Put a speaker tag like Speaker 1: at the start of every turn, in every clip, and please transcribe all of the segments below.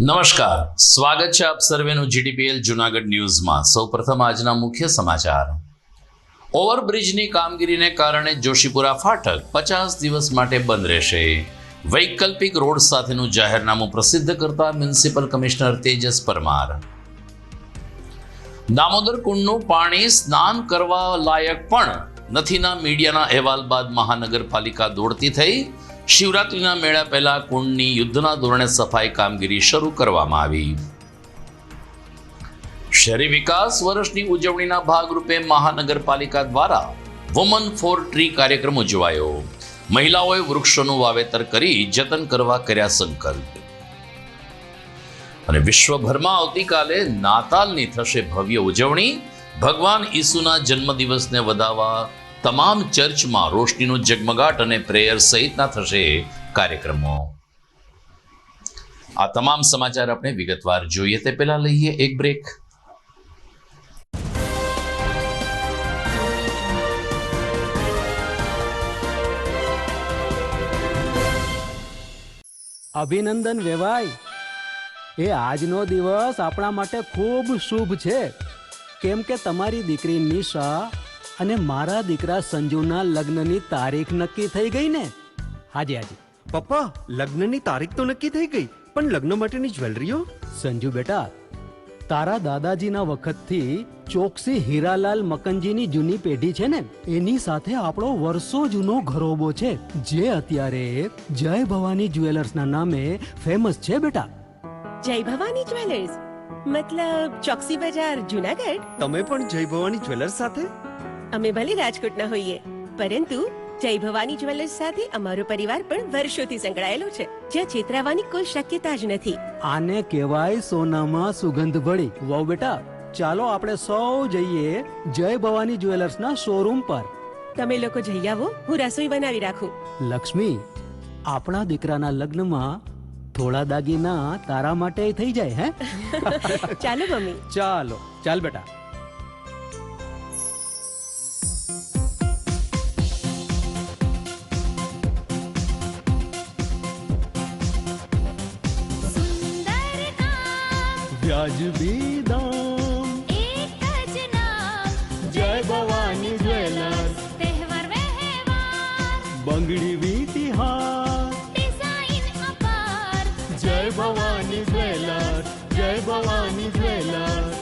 Speaker 1: નમસ્કાર, સ્વાગત છે આપ સર્વેનું જીટીપીએલ જૂનાગઢ ન્યૂઝમાં। સૌપ્રથમ આજના મુખ્ય સમાચાર। ઓવરબ્રિજની કામગીરીને કારણે જોશીપુરા ફાટક 50 દિવસ માટે બંધ રહેશે। વૈકલ્પિક રોડ સાથેનું જાહેરનામું પ્રસિદ્ધ કરતા મ્યુનિસિપલ કમિશનર તેજસ પરમાર। દામોદર કુંડનું પાણી સ્નાન કરવા લાયક પણ નથીના મીડિયાના અહેવાલ બાદ મહાનગરપાલિકા દોડતી થઈ। શિવરાત્રીના મેળા પહેલા કુંડની યુદ્ધના ધોરણે સફાઈ કામગીરી શરૂ કરવામાં આવી। શહેરી વિકાસ વર્ષની ઉજવણીના ભાગરૂપે મહાનગરપાલિકા દ્વારા વુમન ફોર ટ્રી કાર્યક્રમ ઉજવાયો। મહિલાઓએ વૃક્ષોનું વાવેતર કરી જતન કરવા કર્યા સંકલ્પ। અને વિશ્વભરમાં આવતીકાલે નાતાલની થશે ભવ્ય ઉજવણી। ભગવાન ઈસુના જન્મદિવસને વધાવવા તમામ ચર્ચમાં રોશનીનો જગમગાટ અને પ્રેયર સહિતના થશે કાર્યક્રમો। આ તમામ સમાચાર આપણે વિગતવાર જોઈએ તે પહેલા લઈએ એક બ્રેક।
Speaker 2: અભિનંદન વેવાય, એ આજનો દિવસ આપણા માટે ખૂબ શુભ છે, કેમ કે તમારી દીકરી નિશા અને મારા દીકરા સંજુના લગ્નની તારીખ નક્કી થઈ ગઈ ને। હાજી હાજી
Speaker 3: પપ્પા, લગ્નની તારીખ તો નક્કી થઈ ગઈ, પણ લગ્ન માટેની જ્વેલરીઓ?
Speaker 2: સંજુ બેટા, તારા દાદાજીના વખતથી ચોકસી હીરાલાલ મકનજીની જૂની પેઢી છે ને, એની સાથે આપણો વર્ષો જૂનો ઘરોબો છે, જે અત્યારે જય ભવાની જ્વેલર્સના નામે ફેમસ છે બેટા।
Speaker 4: જય ભવાની જ્વેલર્સ મતલબ ચોકસી બજાર જુનાગઢ?
Speaker 3: તમે પણ જય ભવાની જ્વેલર્સ સાથે?
Speaker 4: અમે ભલે રાજકોટના હોઈએ, પરંતુ જય ભવાની જ્વેલર્સ સાથે અમારો પરિવાર પણ વર્ષોથી સંકળાયેલો છે, જ્યાં છેતરાવાની કોઈ શક્યતા જ નથી।
Speaker 2: આને કહેવાય સોનામાં સુગંધ ભળી। વાવ બેટા, ચાલો આપણે સૌ જઈએ જય ભવાની જ્વેલર્સના શોરૂમ પર।
Speaker 4: તમે લોકો જઈ આવો, હું રસોઈ બનાવી રાખું।
Speaker 2: લક્ષ્મી, આપણા દીકરાના લગ્નમાં થોડા દાગીના તારા માટે થઈ જાય હે?
Speaker 4: ચાલો મમ્મી।
Speaker 2: ચાલો ચાલ બેટા। વ્યાજબી દામ,
Speaker 5: એક જ નામ,
Speaker 2: જય ભવાની જ્વેલર્સ,
Speaker 5: તહેવાર વ્યવહાર,
Speaker 2: બંગડી વીટી હાર,
Speaker 5: ડિઝાઇન અપાર,
Speaker 2: જય ભવાની જ્વેલર્સ, જય ભવાની જ્વેલર્સ।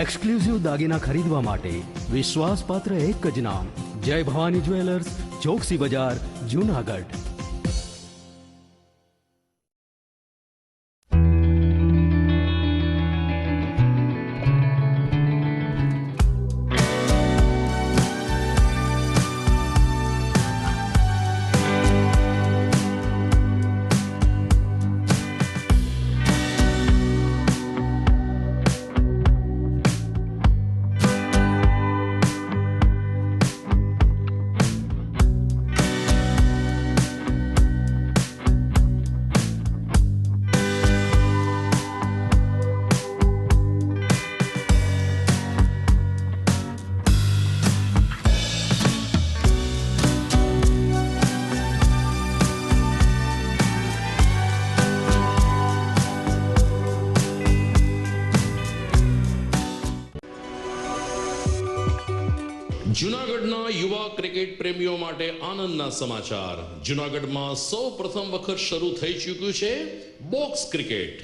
Speaker 2: એક્સક્લુઝિવ દાગીના ખરીદવા માટે વિશ્વાસપાત્ર એક જ નામ, જય ભવાની જ્વેલર્સ, ચોકસી બજાર, જુનાગઢ।
Speaker 1: જૂનાગઢના યુવા ક્રિકેટ પ્રેમીઓ માટે આનંદના સમાચાર। જૂનાગઢમાં સૌ પ્રથમ વખત શરૂ થઈ ચૂક્યું છે box cricket.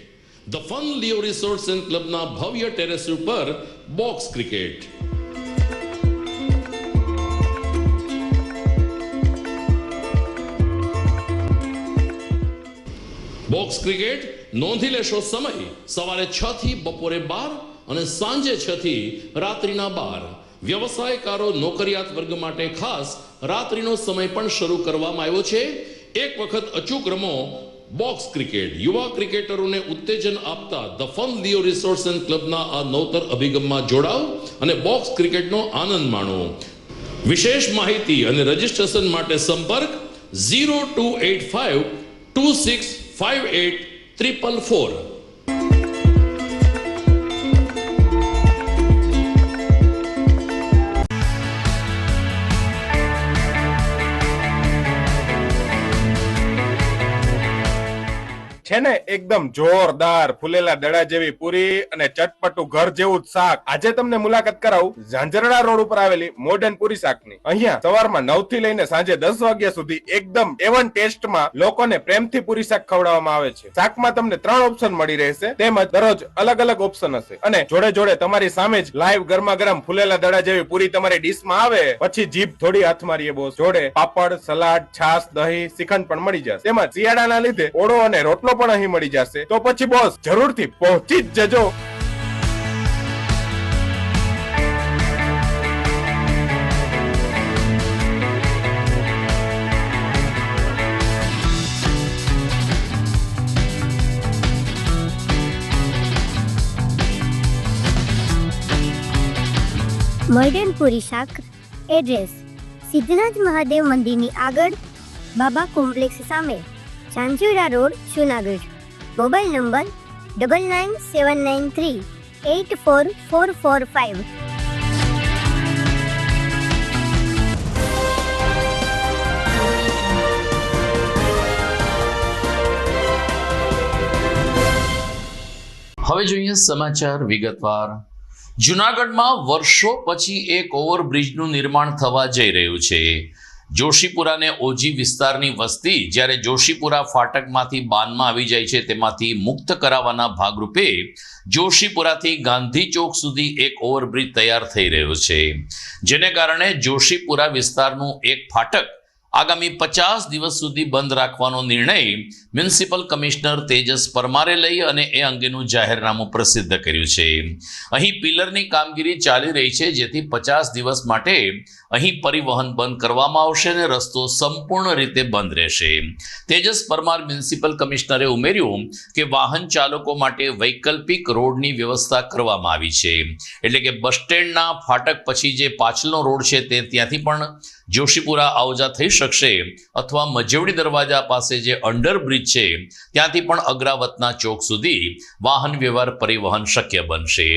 Speaker 1: The fun Leo resorts and ક્લબના ભવ્ય ટેરેસ ઉપર બોક્સ ક્રિકેટ। બોક્સ ક્રિકેટ નોંધી લેશો સમય સવારે 6 થી બપોરે 12 અને સાંજે 6 થી રાત્રિના 12। વ્યવસાયકારો નોકરિયાત વર્ગ માટે ખાસ રાત્રિનો સમય પણ શરૂ કરવામાં આવ્યો છે। એક વખત અચૂક રમો બોક્સ ક્રિકેટ। યુવા ક્રિકેટરોને ઉત્તેજન આપતા the fun Leo resorts and ક્લબના આ નવતર અભિગમમાં જોડાઓ અને બોક્સ ક્રિકેટનો આનંદ માણો। વિશેષ માહિતી અને રજીસ્ટ્રેશન માટે સંપર્ક 0285 2658 444।
Speaker 6: છે ને એકદમ જોરદાર ફૂલેલા દડા જેવી પૂરી અને ચટપટું ઘર જેવું જ શાક. આજે તમને મુલાકાત કરાવું ઝાંઝરડા રોડ ઉપર આવેલી મોડર્ન પૂરી શાકની. અહીંયા સવારમાં 9 થી લઈને સાંજે 10 વાગ્યા સુધી એકદમ એવન ટેસ્ટમાં લોકોને પ્રેમથી પૂરી શાક ખવડાવવામાં આવે છે. શાકમાં તમને 3 ઓપ્શન મળી રહેશે, તેમજ દરરોજ અલગ અલગ ઓપ્શન હશે અને જોડે જોડે તમારી સામે જ લાઈવ ગરમા ગરમ ફૂલેલા દડા જેવી પૂરી તમારી ડીશમાં આવે પછી જીભ થોડી હાથ મારીએ બોસ. જોડે પાપડ, સલાડ, છાશ, દહીં, શ્રીખંડ પણ મળી જશે. તેમજ શિયાળાના લીધે ઓળો અને રોટલો પણ અહીં મળી જશે. તો પછી બોસ જરૂરથી પહોંચી જ જજો.
Speaker 7: મોડર્ન પૂરી શાક. એડ્રેસ સિદ્ધનાથ મહાદેવ મંદિરની આગળ, બાબા કોમ્પ્લેક્સ સામે, Zanzarda road, Junagadh. Mobile number 9979384445.
Speaker 1: હવે જોઈએ સમાચાર વિગતવાર. જૂનાગઢમાં વર્ષો પછી એક ઓવરબ્રિજનું નિર્માણ થવા જઈ રહ્યું છે. જોશીપુરા ને ઓજી વિસ્તારની વસ્તી જ્યારે જોશીપુરા ફાટકમાંથી બાનમાં આવી જાય છે, તેમાંથી મુક્ત કરાવવાના ભાગરૂપે જોશીપુરાથી ગાંધી ચોક સુધી એક ઓવરબ્રિજ તૈયાર થઈ રહ્યો છે, જેને કારણે જોશીપુરા વિસ્તારનું એક ફાટક આગામી 50 દિવસ સુધી બંધ રાખવાનો નિર્ણય મ્યુનિસિપલ કમિશનર તેજસ પરમારે લઈ અને એ અંગેનું જાહેરનામું પ્રસિદ્ધ કર્યું છે. અહીં પિલરની કામગીરી ચાલી રહી છે, જેથી 50 દિવસ માટે અહીં પરિવહન બંધ કરવામાં આવશે અને રસ્તો સંપૂર્ણ રીતે બંધ રહેશે. તેજસ પરમાર મ્યુનિસિપલ કમિશનરે ઉમેર્યું કે વાહન ચાલકો માટે વૈકલ્પિક રોડની વ્યવસ્થા કરવામાં આવી છે, એટલે કે બસ સ્ટેન્ડના ફાટક પછી જે પાછળનો રોડ છે તે ત્યાંથી પણ જોશીપુરા આવજા થઈ શકશે, અથવા મજેવડી દરવાજા પાસે જે અંડરબ્રિજ છે ત્યાંથી પણ અગ્રાવતના ચોક સુધી વાહન વ્યવહાર પરિવહન શક્ય બનશે.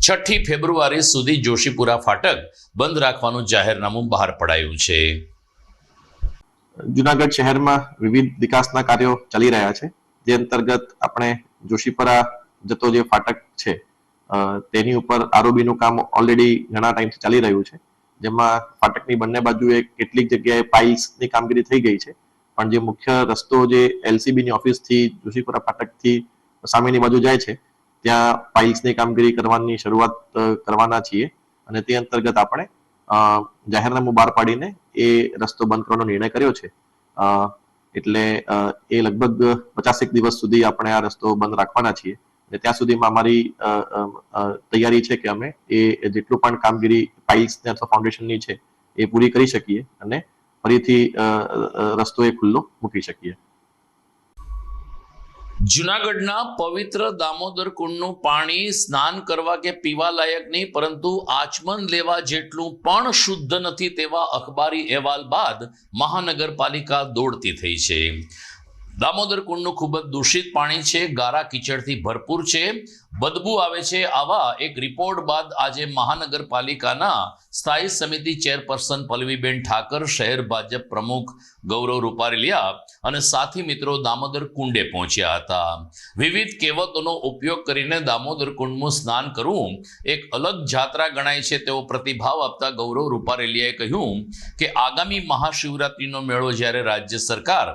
Speaker 1: 6 ફેબ્રુઆરી સુધી જોશીપુરા ફાટક બંધ રાખવાનું જાહેરનામું બહાર પડાયું છે.
Speaker 8: જુનાગઢ શહેરમાં વિવિધ વિકાસના કાર્યો ચાલી રહ્યા છે, જે અંતર્ગત આપણે જોશીપુરા જતો જે ફાટક છે તેની ઉપર આરઓબીનું કામ ઓલરેડી ઘણા ટાઈમથી ચાલી રહ્યું છે, જેમાં ફાટકની બંને બાજુએ કેટલીક જગ્યાએ પાઇલ્સની કામગીરી થઈ ગઈ છે, પણ જે મુખ્ય રસ્તો જે એલસીબીની ઓફિસથી જોશીપુરા ફાટકથી સામેની બાજુ જાય છે ત્યાં પાઇલ્સની કામગીરી કરવાની શરૂઆત કરવાના છીએ અને તે અંતર્ગત આપણે જાહેરનામું બહાર પાડીને એ રસ્તો બંધ કરવાનો નિર્ણય કર્યો છે. એટલે એ લગભગ 50 દિવસ સુધી આપણે આ રસ્તો બંધ રાખવાના છીએ અને ત્યાં સુધીમાં અમારી તૈયારી છે કે અમે એ જેટલું પણ કામગીરી પાઇલ્સ અથવા ફાઉન્ડેશનની છે એ પૂરી કરી શકીએ અને ફરીથી રસ્તો એ ખુલ્લો મૂકી શકીએ.
Speaker 1: જૂનાગઢના પવિત્ર દામોદર કુંડનું પાણી સ્નાન કરવા કે પીવા લાયક નહીં, પરંતુ આચમન લેવા જેટલું પણ શુદ્ધ નથી તેવા અખબારી અહેવાલ બાદ મહાનગરપાલિકા દોડતી થઈ છે. દામોદર કુંડનું ખૂબ જ દૂષિત પાણી છે, ગારા કીચડથી ભરપૂર છે, બદબુ આવે છે. આવા એક રિપોર્ટ બાદ આજે મહાનગરપાલિકાના સ્થાયી સમિતિ ચેરપર્સન પલ્લવીબેન ઠાકર, શહેર ભાજપ પ્રમુખ ગૌરવ રૂપારેલિયા અને સાથી મિત્રો દામોદર કુંડે પહોંચ્યા હતા. વિવિધ કહેવતોનો ઉપયોગ કરીને દામોદર કુંડનું સ્નાન કરવું એક અલગ જાત્રા ગણાય છે તેવો પ્રતિભાવ આપતા ગૌરવ રૂપારેલિયાએ કહ્યું કે આગામી મહાશિવરાત્રીનો મેળો જ્યારે રાજ્ય સરકાર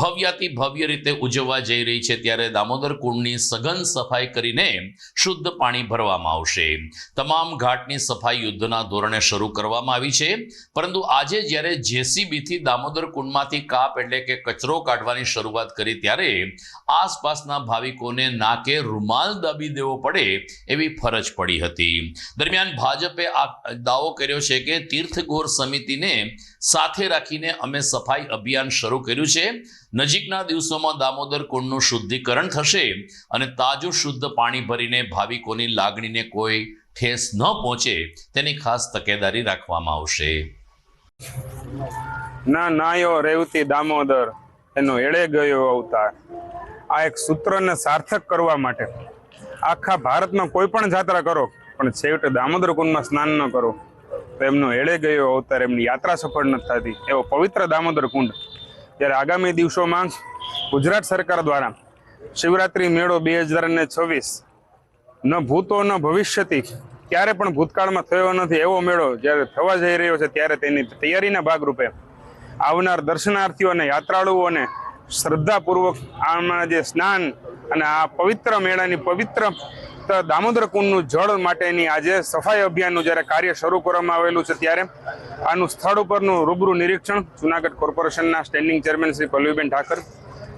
Speaker 1: ભવ્યાતિ ભવ્ય રીતે ઉજવવા જઈ રહી છે, ત્યારે દામોદર કુંડની સઘન સફાઈ કરીને શુદ્ધ પાણી ભરવામાં આવશે. તમામ ઘાટની સફાઈ યુદ્ધના ધોરણે શરૂ કરવામાં આવી છે, પરંતુ આજે જ્યારે જેસીબીથી દામોદર કુંડમાંથી કાપ એટલે કે કચરો કાઢવાની શરૂઆત કરી ત્યારે આસપાસના ભાવિકોને નાકે રૂમાલ દાબી દેવો પડે એવી ફરજ પડી હતી. દરમિયાન ભાજપે આ દાવો કર્યો છે કે તીર્થગોર સમિતિને સાથે રાખીને અમે સફાઈ અભિયાન શરૂ કર્યું છે. નજીકના દિવસોમાં દામોદર કુંડનું શુદ્ધિકરણ થશે અને તાજું શુદ્ધ પાણી ભરીને ભાવિકોની લાગણીને કોઈ ઠેસ ન પહોંચે તેની ખાસ તકેદારી રાખવામાં આવશે.
Speaker 9: ના નાયો રેવતી દામોદર એનો એળે ગયો અવતાર. આ એક સૂત્રને સાર્થક કરવા માટે આખા ભારતમાં કોઈ પણ જાત્રા કરો પણ છેવટે દામોદર કુંડમાં સ્નાન ન કરો તો એમનો એળે ગયો અવતાર, એમની યાત્રા સફળ નથી થતી. એવો પવિત્ર દામોદર કુંડ જ્યારે આગામી દિવસોમાં ગુજરાત સરકાર દ્વારા શિવરાત્રી મેળો 2026 ન ભૂતો ન ભવિષ્યથી ક્યારે પણ ભૂતકાળમાં થયો નથી એવો મેળો જ્યારે થવા જઈ રહ્યો છે, ત્યારે તેની તૈયારીના ભાગરૂપે આવનાર દર્શનાર્થીઓ અને યાત્રાળુઓને શ્રદ્ધાપૂર્વક આમાં જે સ્નાન અને આ પવિત્ર મેળાની પવિત્ર દામોદર કુંડનું જળ માટેની આજે સફાઈ અભિયાનનું જ્યારે કાર્ય શરૂ કરવામાં આવેલું છે, ત્યારે આનું સ્થળ ઉપરનું રૂબરૂ નિરીક્ષણ જુનાગઢ કોર્પોરેશનના સ્ટેન્ડિંગ ચેરમેન શ્રી પલ્લવીબેન ઠાકર,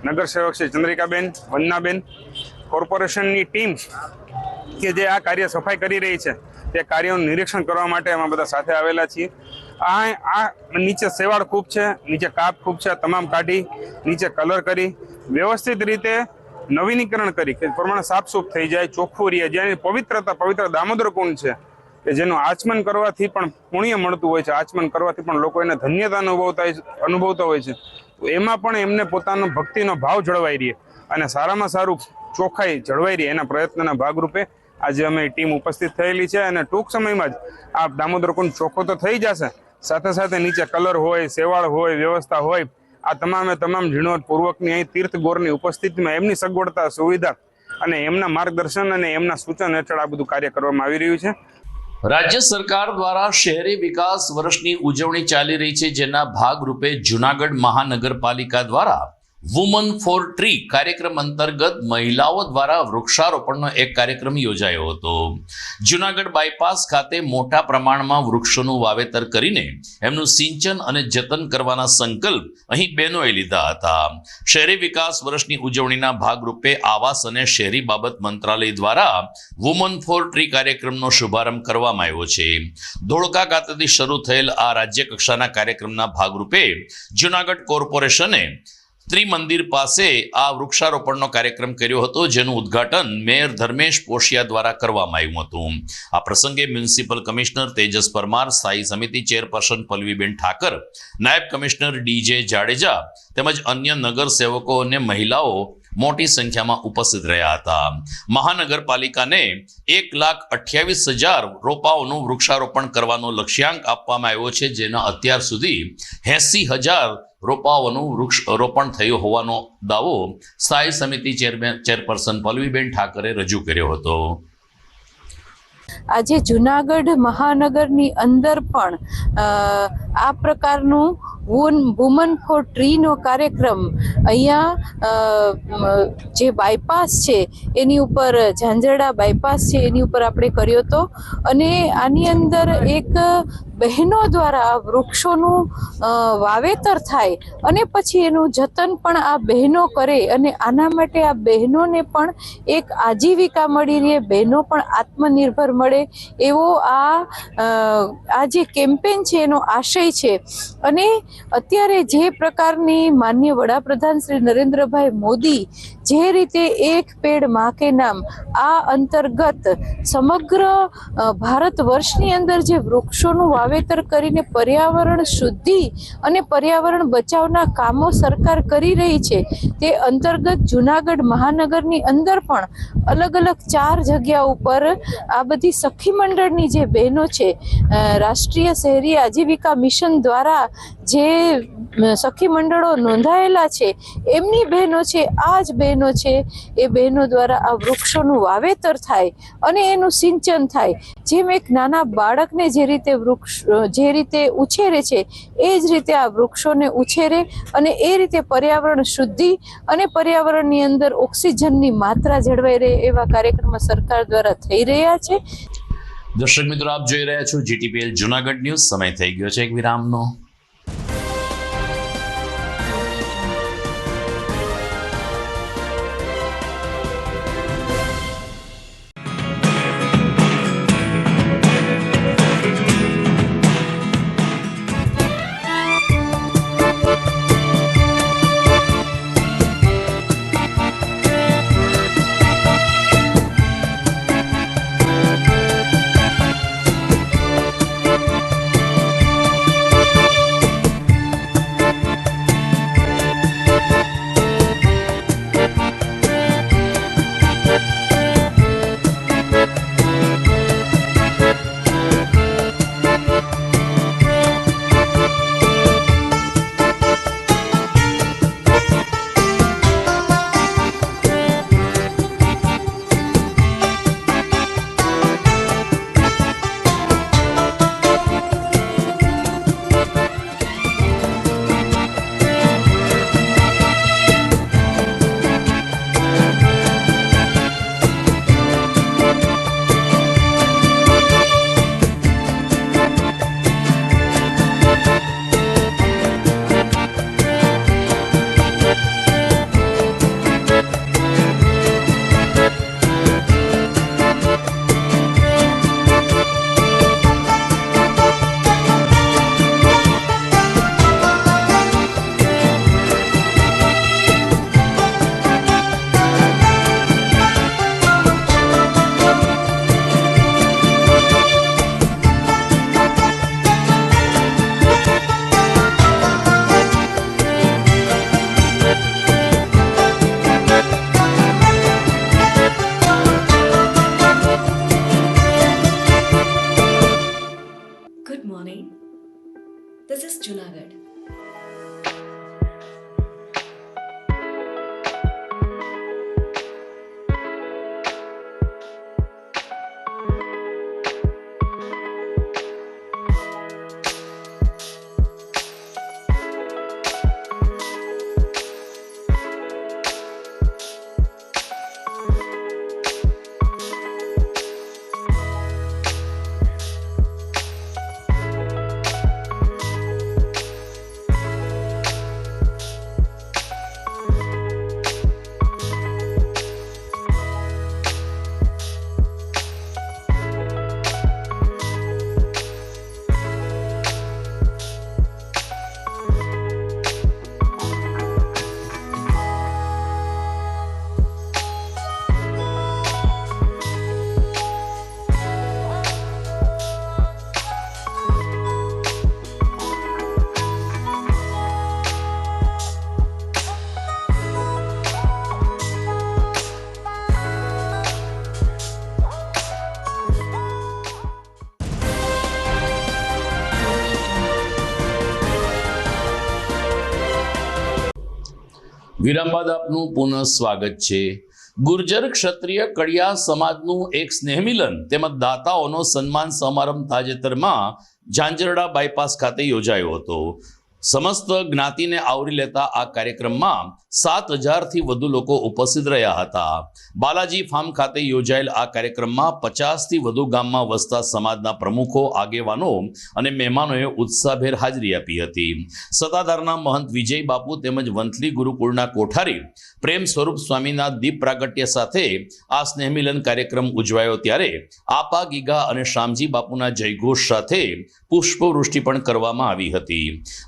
Speaker 9: નગરસેવક શ્રી ચંદ્રિકાબેન, વંદનાબેન, કોર્પોરેશનની ટીમ કે જે આ કાર્ય સફાઈ કરી રહી છે તે કાર્યનું નિરીક્ષણ કરવા માટે અમે બધા સાથે આવેલા છીએ. આ નીચે સેવાળ ખૂબ છે, નીચે કાપ ખૂબ છે, તમામ કાઢી નીચે કલર કરી વ્યવસ્થિત રીતે નવીનીકરણ કરી કે પ્રમાણે સાફસૂફ થઈ જાય, ચોખ્ખું રહે. જેની પવિત્ર દામોદર કુંડ છે કે જેનું આચમન કરવાથી પણ પુણ્ય મળતું હોય છે, આચમન કરવાથી પણ લોકો એને ધન્યતા અનુભવતા હોય છે. તો એમાં પણ એમને પોતાનો ભક્તિનો ભાવ જળવાઈ રહે અને સારામાં સારું ચોખ્ખાઈ જળવાઈ રહે એના પ્રયત્નના ભાગરૂપે આજે અમે ટીમ ઉપસ્થિત થયેલી છે અને ટૂંક સમયમાં જ આ દામોદર કુંડ ચોખ્ખો તો થઈ જશે, સાથે સાથે નીચે કલર હોય, સેવાળ હોય, વ્યવસ્થા હોય, આ તમામ ઝીણવટપૂર્વકની અહીં તીર્થ ગોરની ઉપસ્થિતિમાં એમની સગવડતા, સુવિધા અને એમના માર્ગદર્શન અને એમના સૂચન હેઠળ આ બધું કાર્ય કરવામાં આવી રહ્યું છે.
Speaker 1: રાજ્ય સરકાર દ્વારા શહેરી વિકાસ વર્ષની ઉજવણી ચાલી રહી છે, જેના ભાગરૂપે જુનાગઢ મહાનગરપાલિકા દ્વારા વુમન ફોર ટ્રી કાર્યક્રમ અંતર્ગત મહિલાઓ દ્વારા વૃક્ષારોપણનો એક કાર્યક્રમ યોજાયો હતો. જુનાગઢ બાયપાસ ખાતે મોટા પ્રમાણમાં વૃક્ષોનું વાવેતર કરીને એમનું સિંચન અને જતન કરવાના સંકલ્પ અહીં બહેનોએ લીધા હતા. શહેરી વિકાસ વર્ષની ઉજવણીના ભાગરૂપે આવાસ અને શહેરી બાબત મંત્રાલય દ્વારા વુમન ફોર ટ્રી કાર્યક્રમનો શુભારંભ કરવામાં આવ્યો છે. ધોળકા ખાતેથી શરૂ થયેલ આ રાજ્ય કક્ષાના કાર્યક્રમના ભાગરૂપે જુનાગઢ કોર્પોરેશને ત્રિમંદિર પાસે આ વૃક્ષારોપણનો કાર્યક્રમ કર્યો હતો, જેનું ઉદ્ઘાટન મેયર ધર્મેશ પોશિયા દ્વારા કરવામાં આવ્યું હતું. આ પ્રસંગે મ્યુનિસિપલ કમિશનર તેજસ પરમાર, સ્થાયી સમિતિ ચેરપર્સન પલ્લવીબેન ઠાકર, નાયબ કમિશનર ડીજે જાડેજા તેમજ અન્ય નગર સેવકો અને મહિલાઓ મોટી સંખ્યામાં ઉપસ્થિત રહ્યા હતા. મહાનગરપાલિકાને 1,28,000 રોપાઓનું વૃક્ષારોપણ કરવાનો લક્ષ્યાંક આપવામાં આવ્યો છે, જેના અત્યાર સુધી 80,000 રોપાઓનું વૃક્ષારોપણ થયું હોવાનો દાવો સ્થાયી સમિતિ ચેરપર્સન પલ્લવીબેન ઠાકરે રજૂ કર્યો હતો.
Speaker 10: આજે જુનાગઢ મહાનગરની અંદર પણ આ પ્રકારનું વુમન ફોર ટ્રીનો કાર્યક્રમ અહીંયા જે બાયપાસ છે એની ઉપર, ઝાંઝરડા બાયપાસ છે એની ઉપર આપણે કર્યો હતો અને આની અંદર એક બહેનો દ્વારા વૃક્ષોનું વાવેતર થાય અને પછી એનું જતન પણ આ બહેનો કરે અને આના માટે આ બહેનોને પણ એક આજીવિકા મળી રહે, બહેનો પણ આત્મનિર્ભર મળે એવો આ જે કેમ્પેન છે એનો આશય છે. અને અત્યારે જે પ્રકારની માનનીય વડાપ્રધાન શ્રી નરેન્દ્રભાઈ મોદી જે રીતે એક પેડ માં કે નામ આ અંતર્ગત સમગ્ર ભારત વર્ષની અંદર જે વૃક્ષોનું વાવેતર કરીને પર્યાવરણ શુદ્ધિ અને પર્યાવરણ બચાવના કામો સરકાર કરી રહી છે, તે અંતર્ગત જુનાગઢ મહાનગરની અંદર પણ અલગ અલગ 4 જગ્યા ઉપર આ બધી સખી મંડળની જે બહેનો છે, રાષ્ટ્રીય શહેરી આજીવિકા મિશન દ્વારા જે સખી મંડળો નોંધાયેલા છે એમની બહેનો છે, આ જ બહેનો છે, એ બહેનો દ્વારા આ વૃક્ષોનું વાવેતર થાય અને એનું સિંચન થાય. જેમ એક નાના બાળકને જે રીતે ઉછેરે છે એ જ રીતે આ વૃક્ષોને ઉછેરે અને એ રીતે પર્યાવરણ શુદ્ધિ અને પર્યાવરણની અંદર ઓક્સિજનની માત્રા જળવાઈ રહે એવા કાર્યક્રમો સરકાર દ્વારા થઈ રહ્યા છે.
Speaker 1: દર્શક મિત્રો, આપ જોઈ રહ્યા છો GTPL જુનાગઢ ન્યૂઝ. સમય થઈ ગયો છે એક વિરામનો. વિરામ બાદ આપનું પુનઃ સ્વાગત છે. ગુર્જર ક્ષત્રિય કડિયા સમાજનું એક સ્નેહમિલન તેમજ દાતાઓનો સન્માન સમારંભ તાજેતરમાં ઝાંઝરડા બાયપાસ ખાતે યોજાયો હતો. સમસ્ત જ્ઞાતિને આવરી લેતા આ કાર્યક્રમમાં 7,000થી વધુ લોકો ઉપસ્થિત રહ્યા હતા. બાલાજી ફાર્મ ખાતે યોજાયેલ આ કાર્યક્રમમાં 50થી વધુ ગામમાં વસતા સમાજના પ્રમુખો, આગેવાનો અને મહેમાનોએ ઉત્સાહભેર હાજરી આપી હતી. સત્તાધારના મહંત વિજય બાપુ તેમજ વંથલી ગુરુકુળના કોઠારી પ્રેમ સ્વરૂપ સ્વામીના દીપ પ્રાગટ્ય સાથે આ સ્નેહમિલન કાર્યક્રમ ઉજવાયો ત્યારે આપા ગીગા અને શામજી બાપુના જયઘોષ સાથે પુષ્પવૃષ્ટિ પણ કરવામાં આવી હતી.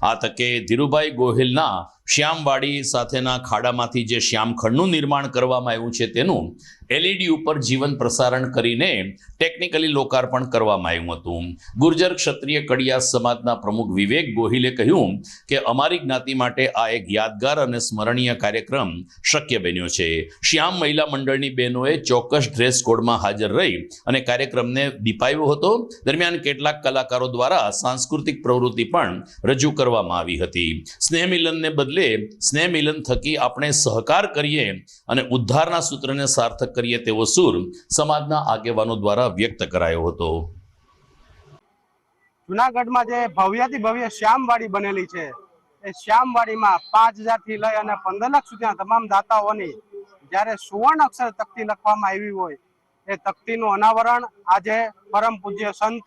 Speaker 1: આ તકે ધીરુભાઈ ગોહિલના શ્યામવાડી સાથેના ખાડામાંથી જે શ્યામખંડનું નિર્માણ કરવામાં આવ્યું છે તેનું LED ઉપર જીવન પ્રસારણ કરીને ટેકનિકલી લોકાર્પણ કરવામાં આવ્યું હતું. ગુર્જર ક્ષત્રિય કડિયા સમાજના પ્રમુખ વિવેક ગોહિલે કહ્યું કે અમારી જ્ઞાતિ માટે આ એક યાદગાર અને સ્મરણીય કાર્યક્રમ શક્ય બન્યો છે. શ્યામ મહિલા મંડળની બહેનોએ ચોક્કસ ડ્રેસ કોડમાં હાજર રહી અને કાર્યક્રમને દીપાવ્યો હતો. દરમિયાન કેટલાક કલાકારો દ્વારા સાંસ્કૃતિક પ્રવૃત્તિ પણ રજૂ કરવામાં આવી હતી. સ્નેહમિલનને બદલે સ્નેહમિલન થકી આપણે સહકાર કરીએ અને ઉદ્ધારના સૂત્રને સાર્થક કરીએ તેવો સૂર સમાજના આગેવાનો દ્વારા વ્યક્ત કરાયો હતો.
Speaker 11: જુનાગઢમાં જે ભવ્યથી ભવ્ય શ્યામવાડી બનેલી છે એ શ્યામવાડીમાં 5,000 થી લઈ અને 15 લાખ સુધીના તમામ દાતાઓની જ્યારે સુવર્ણ અક્ષર તકતી લખવામાં આવી હોય એ તકતીનું અનાવરણ આજે પરમ પૂજ્ય સંત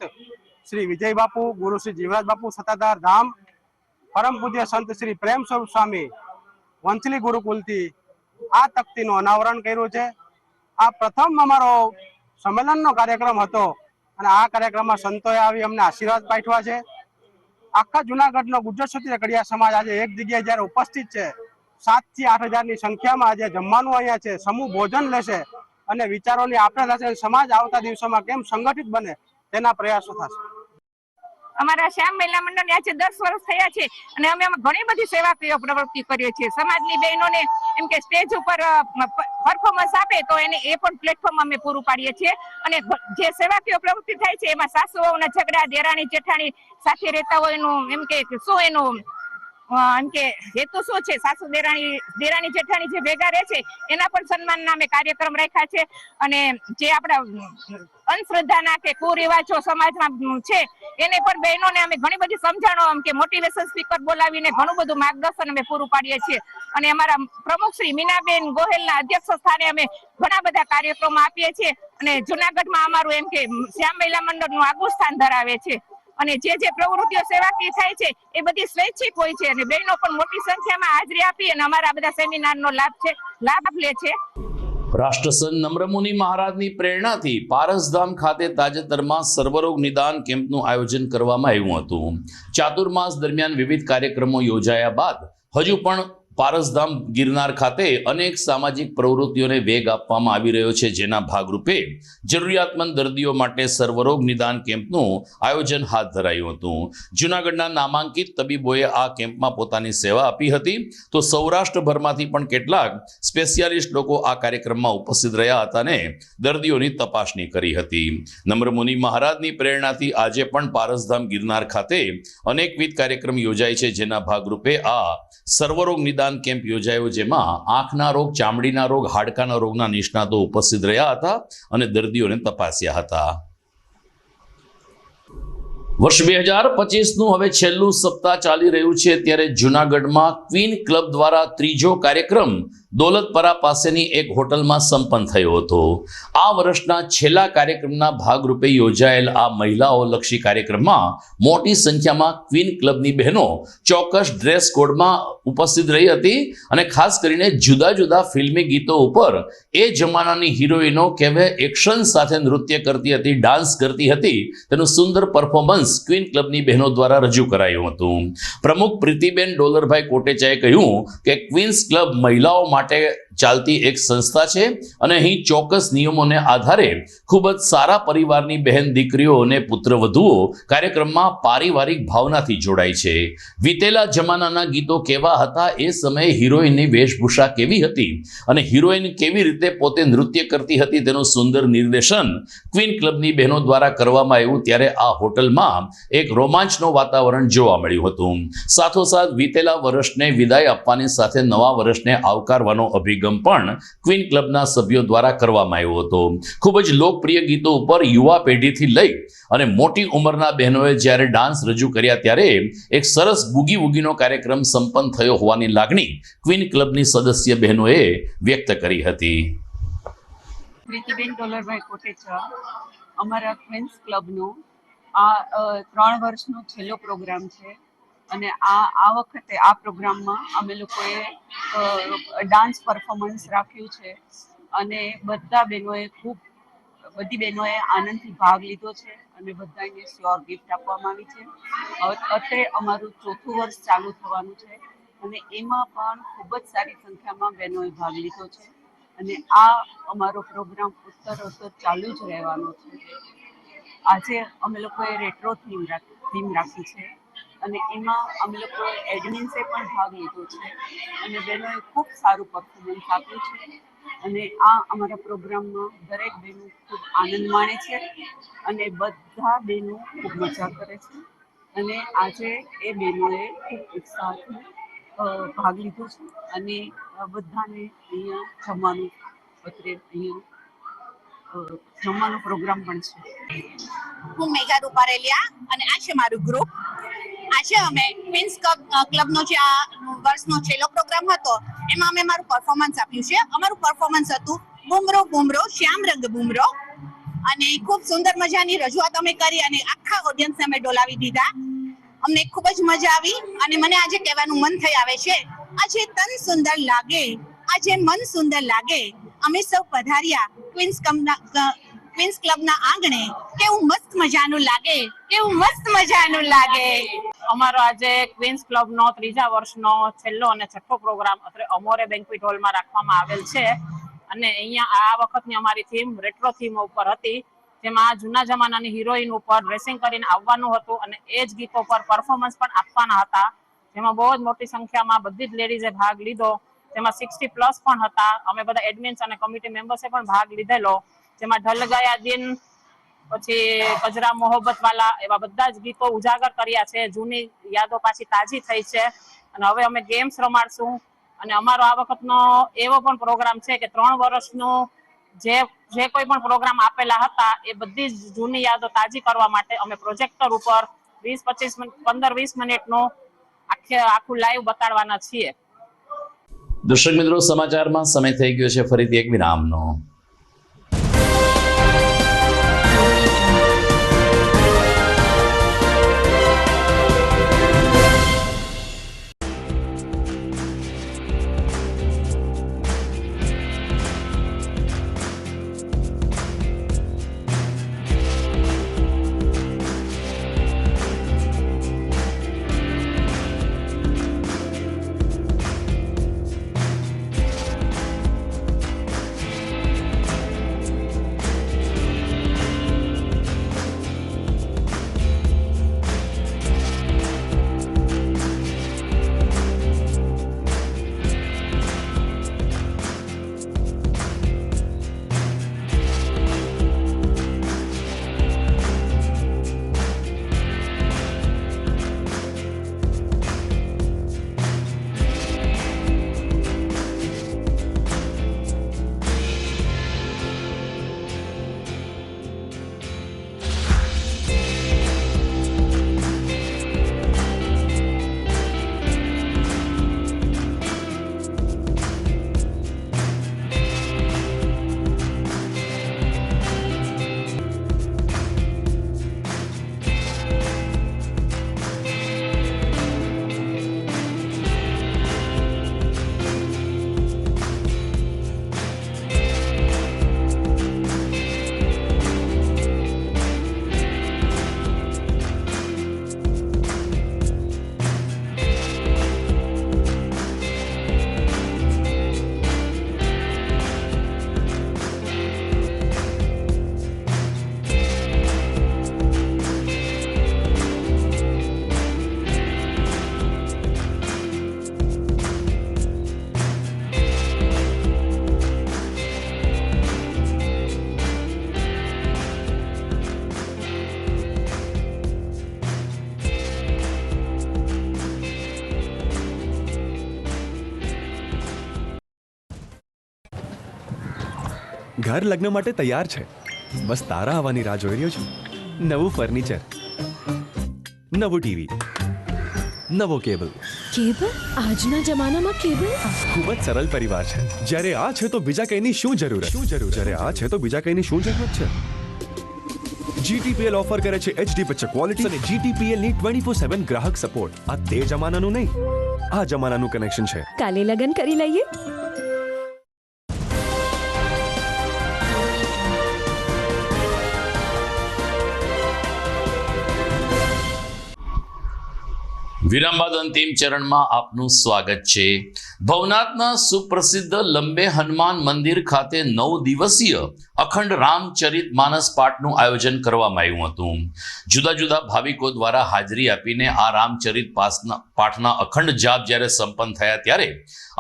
Speaker 11: શ્રી વિજય બાપુ, ગુરુ શ્રી જીવરાજ બાપુ સત્તાધાર ધામ, પરમ પૂજ્ય સંત શ્રી પ્રેમ સ્વરૂપ સ્વામી વંથલી ગુરુકુલથી આ તકતીનું અનાવરણ કર્યું છે. આ પ્રથમ અમારો સંમેલનનો કાર્યક્રમ હતો અને આ કાર્યક્રમમાં સંતોએ આવી અમને આશીર્વાદ પાઠવ્યા છે. આખા જુનાગઢનો ગુર્જર ક્ષત્રિય કડિયા સમાજ આજે એક જગ્યાએ જ્યારે ઉપસ્થિત છે, 7,000 થી 8,000ની સંખ્યામાં આજે જમવાનું અહીંયા છે, સમૂહ ભોજન લેશે અને વિચારોની આપણે થશે. સમાજ આવતા દિવસોમાં કેમ સંગઠિત બને તેના પ્રયાસો થશે.
Speaker 12: અમારા શ્યામ મહિલા મંડળને આજે 10 વર્ષ થયા છે અને અમે ઘણી બધી સેવાકીય પ્રવૃત્તિ કરીએ છીએ. સમાજની બહેનોને એમ કે સ્ટેજ ઉપર પરફોર્મન્સ આપે તો એને એ પણ પ્લેટફોર્મ અમે પૂરું પાડીએ છીએ. અને જે સેવાકીય પ્રવૃત્તિ થાય છે એમાં સાસુઓના ઝઘડા, દેરાણી જેઠાણી સાથે રહેતા હોય એનું એમ કે શું એનું એમ કે હેતુ શું છે, સાસુ દેરાણી જેઠાણી જે ભેગા રહે છે એના પણ સન્માનના અમે કાર્યક્રમ રાખ્યા છે. અને જે આપણા અંધશ્રદ્ધાના કે કુરિવાજો સમાજમાં છે એને પણ બહેનોને અમે ઘણી બધી સમજાણો એમ કે મોટિવેશન સ્પીકર બોલાવીને ઘણું બધું માર્ગદર્શન અમે પૂરું પાડીએ છીએ. અને અમારા પ્રમુખ શ્રી મીનાબેન ગોહેલના અધ્યક્ષ સ્થાને અમે ઘણા બધા કાર્યક્રમો આપીએ છીએ. અને જુનાગઢમાં અમારું એમ કે શ્યામ મહિલા મંડળનું આગવું સ્થાન ધરાવે છે. અને જે પ્રવૃત્તિઓ સેવાકીય થાય છે એ બધી સ્વૈચ્છિક હોય છે અને બહેનો પણ મોટી સંખ્યામાં હાજરી આપી અને અમારા બધા સેમિનારનો લાભ લે છે.
Speaker 1: રાષ્ટ્રસંત નમ્રમુનિ મહારાજની પ્રેરણાથી પારસધામ ખાતે તાજેતરમાં સર્વરોગ નિદાન કેમ્પનું આયોજન કરવામાં આવ્યું હતું. ચાતુર્માસ દરમિયાન વિવિધ કાર્યક્રમો યોજાયા બાદ હજુ પણ પારસધામ ગિરનાર ખાતે અનેક સામાજિક પ્રવૃત્તિઓને વેગ આપવામાં આવી રહ્યો છે, જેના ભાગરૂપે જરૂરિયાતમંદ દર્દીઓ માટે સર્વરોગ નિદાન કેમ્પનું આયોજન હાથ ધરાયું હતું. જૂનાગઢના નામાંકિત તબીબોએ આ કેમ્પમાં પોતાની સેવા આપી હતી, તો સૌરાષ્ટ્રભરમાંથી પણ કેટલાક સ્પેશિયાલિસ્ટ લોકો આ કાર્યક્રમમાં ઉપસ્થિત રહ્યા હતા અને દર્દીઓની તપાસણી કરી હતી. નમ્રમુનિ મહારાજની પ્રેરણાથી આજે પણ પારસધામ ગિરનાર ખાતે અનેકવિધ કાર્યક્રમ યોજાય છે, જેના ભાગરૂપે આ સર્વરોગ નિદાન કેમ્પ યોજાયો, જેમાં આંખના રોગ, ચામડીના રોગ, હાડકાના રોગના નિષ્ણાતો ઉપસ્થિત રહ્યા હતા અને દર્દીઓને તપાસ્યા હતા. વર્ષ 2025નું હવે છેલ્લું સપ્તાહ ચાલી રહ્યું છે ત્યારે જૂનાગઢમાં ક્વીન ક્લબ દ્વારા ત્રીજો કાર્યક્રમ દોલતપરા પાસેની એક હોટલમાં સંપન્ન થયો હતો. આ વર્ષના છેલ્લા કાર્યક્રમના ભાગરૂપે યોજાયેલ આ મહિલાઓલક્ષી કાર્યક્રમમાં મોટી સંખ્યામાં ક્વીન ક્લબની બહેનો ચોક્કસ ડ્રેસ કોડમાં ઉપસ્થિત રહી હતી અને ખાસ કરીને જુદા જુદા ફિલ્મી ગીતો ઉપર એ જમાનાની હિરોઈનો કેવી એક્શન સાથે નૃત્ય કરતી હતી, ડાન્સ કરતી હતી, તેનું સુંદર પરફોર્મન્સ ક્વીન ક્લબની બહેનો દ્વારા રજૂ કરાયું હતું. પ્રમુખ પ્રીતિબેન ડોલરભાઈ કોટેચાએ કહ્યું કે ક્વીન્સ ક્લબ મહિલાઓ માટે ચાલતી એક સંસ્થા છે અને અહીં ચોક્કસ નિયમોને આધારે ખૂબ જ સારા પરિવારની બહેન દીકરીઓ અને પુત્રવધુઓ કાર્યક્રમમાં પારિવારિક ભાવનાથી જોડાય છે. વીતેલા જમાનાના ગીતો કેવા હતા, એ સમયે હિરોઈનની વેશભૂષા કેવી હતી અને હિરોઈન કેવી રીતે પોતે નૃત્ય કરતી હતી તેનું સુંદર નિર્દેશન ક્વીન ક્લબની બહેનો દ્વારા કરવામાં આવ્યું. ત્યારે આ હોટલમાં એક રોમાંચનું વાતાવરણ જોવા મળ્યું હતું. સાથોસાથ વીતેલા વર્ષને વિદાય આપવાની સાથે નવા વર્ષને આવકારવાનો અભિગમ પણ ક્વીન ક્લબના સભ્યો દ્વારા કરવામાં આવ્યો હતો. ખૂબ જ લોકપ્રિય ગીતો ઉપર યુવા પેઢીથી લઈ અને મોટી ઉંમરના બહેનોએ જ્યારે ડાન્સ રજૂ કર્યા ત્યારે એક સરસ બુગી વુગીનો કાર્યક્રમ સંપન્ન થયો હોવાની લાગણી ક્વીન ક્લબની સદસ્ય બહેનોએ વ્યક્ત કરી હતી.
Speaker 13: પ્રીતિબેન ડોલરભાઈ કોટેચા, અમારા ક્વીન્સ ક્લબનો આ 3 વર્ષનો છેલ્લો પ્રોગ્રામ છે અને આ વખતે આ પ્રોગ્રામમાં અમે લોકોએ ડાન્સ પરફોર્મન્સ રાખ્યું છે અને બધી બહેનોએ આનંદથી ભાગ લીધો છે અને બધાને શ્યોર ગિફ્ટ આપવામાં આવી છે. અત્યારે અમારું 4થું વર્ષ ચાલુ થવાનું છે અને એમાં પણ ખૂબ જ સારી સંખ્યામાં બહેનોએ ભાગ લીધો છે અને આ અમારો પ્રોગ્રામ ઉત્તરોત્તર ચાલુ જ રહેવાનો છે. આજે અમે લોકોએ રેટ્રો થીમ રાખી છે અને એમાં અમે લોકોએ એડમિન્સે પણ ભાગ લીધો છે અને બહેનોએ ખૂબ સારું પરફોર્મન્સ આપ્યું છે અને આ અમારા પ્રોગ્રામમાં દરેક બહેનો ખૂબ આનંદ માણે છે અને બધા બહેનો ખૂબ મજા કરે છે અને આજે એ બહેનોએ ખૂબ ઉત્સાહથી ભાગ લીધો છે અને બધાને અહીંયા જમવાનો પ્રોગ્રામ પણ છે.
Speaker 14: હું મેઘા રૂપારેલિયા અને આ છે મારું ગ્રુપ. આજે અમે ક્વીન્સ ક્લબનો જે આ વર્ષનો છેલ્લો પ્રોગ્રામ હતો એમાં અમે મારું પરફોર્મન્સ આપ્યું છે. અમારું પરફોર્મન્સ હતું બુમરો બુમરો શ્યામ રંગ બુમરો અને ખૂબ સુંદર મજાની રજૂઆત અમે કરી અને આખા ઓડિયન્સને અમે ડોલાવી દીધા. અમને ખૂબ જ મજા આવી અને મને આજે કહેવાનું મન થઈ આવે છે, આજે તન સુંદર લાગે, આજે મન સુંદર લાગે, અમે સૌ પધાર્યા ક્વીન્સ ક્લબના આંગણે, કેવું મસ્ત મજાનું લાગે, કેવું મસ્ત મજાનું લાગે.
Speaker 12: અમારો આજે ક્વીન્સ ક્લબનો 3જા વર્ષનો છેલ્લો અને છઠ્ઠો પ્રોગ્રામ અત્રે અમોરે બેન્ક્વેટ હોલમાં રાખવામાં આવેલ છે અને અહીંયા આ વખતની અમારી થીમ રેટ્રો થીમ ઉપર હતી, જેમાં જૂના જમાનાની હિરોઈન ઉપર ડ્રેસિંગ કરીને આવવાનું હતું અને એ જ ગીતો પર પરફોર્મન્સ પણ આપવાના હતા, જેમાં બહુ જ મોટી સંખ્યામાં બધી જ લેડીઝે ભાગ લીધો, જેમાં 60+ પણ હતા. અમે બધા એડમિન્સ અને કમિટી મેમ્બર્સે પણ ભાગ લીધેલો, જેમાં ઢલ ગયા દિન, પછી કજરા મોહબ્બત વાલા, એવા બધા જ ગીતો ઉજાગર કર્યા છે. જૂની યાદો પાછી તાજી થઈ છે અને હવે અમે ગેમ્સ રમાડશું અને અમારો આ વખતનો એવો પણ પ્રોગ્રામ છે કે 3 વર્ષનું જે કોઈ પણ પ્રોગ્રામ આપેલા હતા એ બધી જ જૂની યાદો તાજી કરવા માટે અમે પ્રોજેક્ટર ઉપર 15-20 મિનિટનું આખું લાઈવ બતાડવાના છીએ.
Speaker 1: દર્શક મિત્રો, સમાચારમાં સમય થઈ ગયો છે ફરીથી એક વિરામનો.
Speaker 15: ઘર લગ્ન માટે તૈયાર છે, બસ તારા આવવાની રાહ જોઈ રહ્યો છું. નવું ફર્નિચર, નવું ટીવી, નવો કેબલ.
Speaker 16: કેબલ? આજના જમાનામાં કેબલ?
Speaker 15: ખૂબ જ સરળ પરિવાર છે. જ્યારે આ છે તો બીજા કઈની શું જરૂરત? જ્યારે આ છે તો બીજા કઈની શું જરૂરત છે? GTPL ઓફર કરે છે HD પિક્ચર ક્વોલિટી અને GTPL ની 24/7 ગ્રાહક સપોર્ટ. આ તે જમાનાનું નહીં, આ જમાનાનું કનેક્શન છે.
Speaker 16: કાલે લગન કરી લઈએ.
Speaker 1: વિરામ બાદ અંતિમ ચરણમાં આપનું સ્વાગત છે. ભવનાથના સુપ્રસિદ્ધ લંબે હનુમાન મંદિર ખાતે 9 દિવસીય અખંડ રામચરિત માનસ પાઠનું આયોજન કરવામાં આવ્યું હતું. જુદા જુદા ભાવિકો દ્વારા હાજરી આપીને આ રામચરિત પાઠના અખંડ જાપ જ્યારે સંપન્ન થયા ત્યારે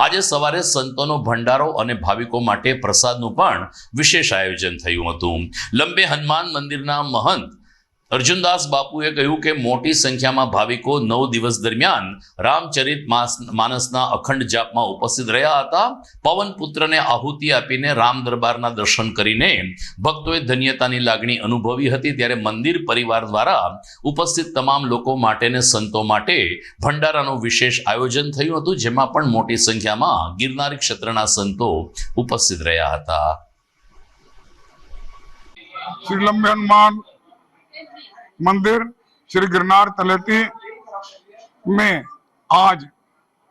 Speaker 1: આજે સવારે સંતોનો ભંડારો અને ભાવિકો માટે પ્રસાદનું પણ વિશેષ આયોજન થયું હતું. લંબે હનુમાન મંદિરના મહંત અર્જુનદાસ બાપુએ કહ્યું કે મોટી સંખ્યામાં ભાવિકો 9 દિવસ દરમિયાન રામચરિત માનસના અખંડ જાપમાં ઉપસ્થિત રહ્યા હતા. પવન પુત્રને આહુતિ આપીને રામ દરબારના દર્શન કરીને ભક્તોએ ધન્યતાની લાગણી અનુભવી હતી. ત્યારે મંદિર પરિવાર દ્વારા ઉપસ્થિત તમામ લોકો માટે ને સંતો માટે ભંડારાનું વિશેષ આયોજન થયું હતું, જેમાં પણ મોટી સંખ્યામાં ગિરનારી ક્ષેત્રના સંતો ઉપસ્થિત રહ્યા હતા.
Speaker 17: श्री लंबे हनुमान मंदिर श्री गिरनार तलेती में आज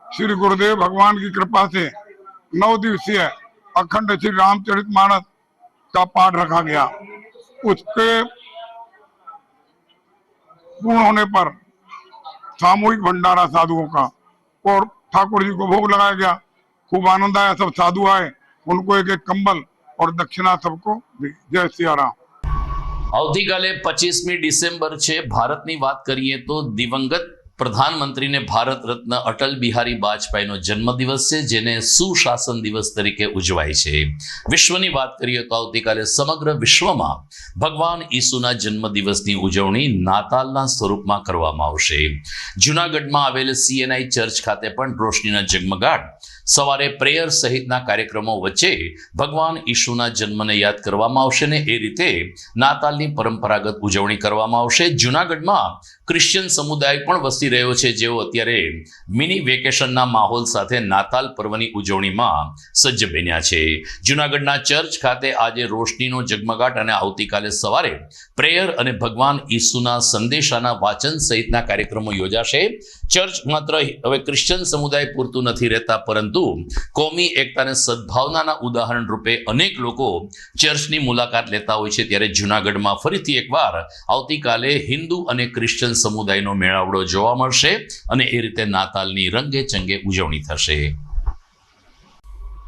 Speaker 17: श्री गुरुदेव भगवान की कृपा से 9 दिवसीय अखंड श्री रामचरित मानस का पाठ रखा गया. उसके पूर्ण होने पर सामूहिक भंडारा साधुओं का और ठाकुर जी को भोग लगाया गया. खूब आनंद आया. सब साधु आए, उनको एक एक कंबल और दक्षिणा सबको दी. जय सियाराम.
Speaker 1: આવતીકાલે 25મી ડિસેમ્બર છે. ભારતની વાત કરીએ તો દિવંગત પ્રધાનમંત્રીને ભારત રત્ન અટલ બિહારી વાજપેયીનો જન્મદિવસ છે, જેને સુશાસન દિવસ તરીકે ઉજવાય છે. વિશ્વની વાત કરીએ તો આવતીકાલે સમગ્ર વિશ્વમાં ભગવાન ઈસુના જન્મદિવસની ઉજવણી નાતાલના સ્વરૂપમાં કરવામાં આવશે. જૂનાગઢમાં આવેલ CNI ચર્ચ ખાતે પણ રોશનીના ઝગમગાટ સવારે પ્રેયર સહિતના કાર્યક્રમો વચ્ચે ભગવાન ઈસુના જન્મને યાદ કરવામાં આવશે ને એ રીતે નાતાલની પરંપરાગત ઉજવણી કરવામાં આવશે. જૂનાગઢમાં ક્રિશ્ચિયન સમુદાય પણ વસી રહ્યો છે, જેઓ અત્યારે મિની વેકેશનના માહોલ સાથે નાતાલ પર્વની ઉજવણીમાં સજ્જ બન્યા છે. જૂનાગઢના ચર્ચ ખાતે આજે રોશનીનો ઝગમગાટ અને આવતીકાલે સવારે પ્રેયર અને ભગવાન ઈસુના સંદેશાના વાચન સહિતના કાર્યક્રમો યોજાશે. ચર્ચ માત્ર હવે ક્રિશ્ચિયન સમુદાય પૂરતું નથી રહેતા, પરંતુ કોમી એકતા અને સદભાવનાના ઉદાહરણ રૂપે અનેક લોકો ચર્ચની મુલાકાત લેતા હોય છે. ત્યારે જૂનાગઢમાં ફરીથી એકવાર આવતીકાલે હિન્દુ અને ક્રિશ્ચિયન સમુદાયનો મેળાવડો જોવા મળશે અને એ રીતે નાતાલની રંગે ચંગે ઉજવણી થશે.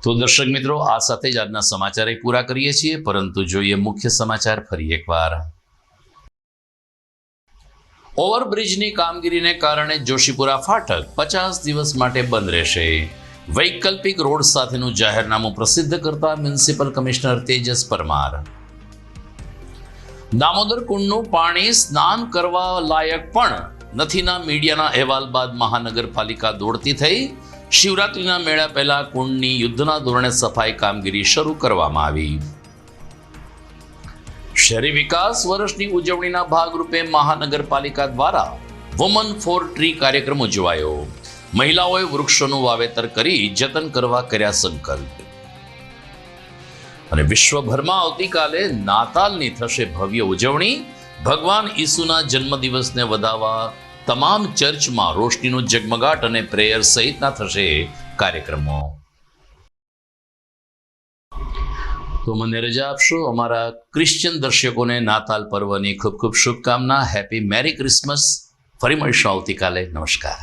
Speaker 1: તો દર્શક મિત્રો, આ સાથે જ આજના સમાચાર પૂરા કરીએ છીએ, પરંતુ જોઈએ મુખ્ય સમાચાર ફરી એકવાર. ઓવરબ્રિજની કામગીરીને કારણે જોશીપુરા ફાટક 50 દિવસ માટે બંધ રહેશે. વૈકલ્પિક રોડ સાથેનું જાહેરનામું પ્રસિદ્ધ કરતા મ્યુનિસિપલ કમિશનર તેજસ પરમાર. દામોદર કુંડનું પાણી સ્નાન કરવા લાયક પણ નથીના મીડિયાના અહેવાલ બાદ મહાનગરપાલિકા દોડતી થઈ. શિવરાત્રીના મેળા પહેલા કુંડની યુદ્ધના ધોરણે સફાઈ કામગીરી શરૂ કરવામાં આવી. શહેરી વિકાસ વર્ષની ઉજવણીના ભાગરૂપે મહાનગરપાલિકા દ્વારા વુમન ફોર ટ્રી કાર્યક્રમ ઉજવાયો. મહિલાઓએ વૃક્ષોનું વાવેતર કરી જતન કરવા કર્યા સંકલ્પ. અને વિશ્વભરમાં આવતીકાલે નાતાલની થશે ભવ્ય ઉજવણી. ભગવાન ઈસુના જન્મદિવસને વધાવવા તમામ ચર્ચમાં રોશનીનો ઝગમગાટ અને પ્રેયર સહિતના થશે કાર્યક્રમો. તો મને રજા આપશો. અમારા ક્રિશ્ચિયન દર્શકોને નાતાલ પર્વની ખૂબ ખૂબ શુભકામના. Happy merry Christmas. ફરી મળીશું આવતીકાલે. નમસ્કાર.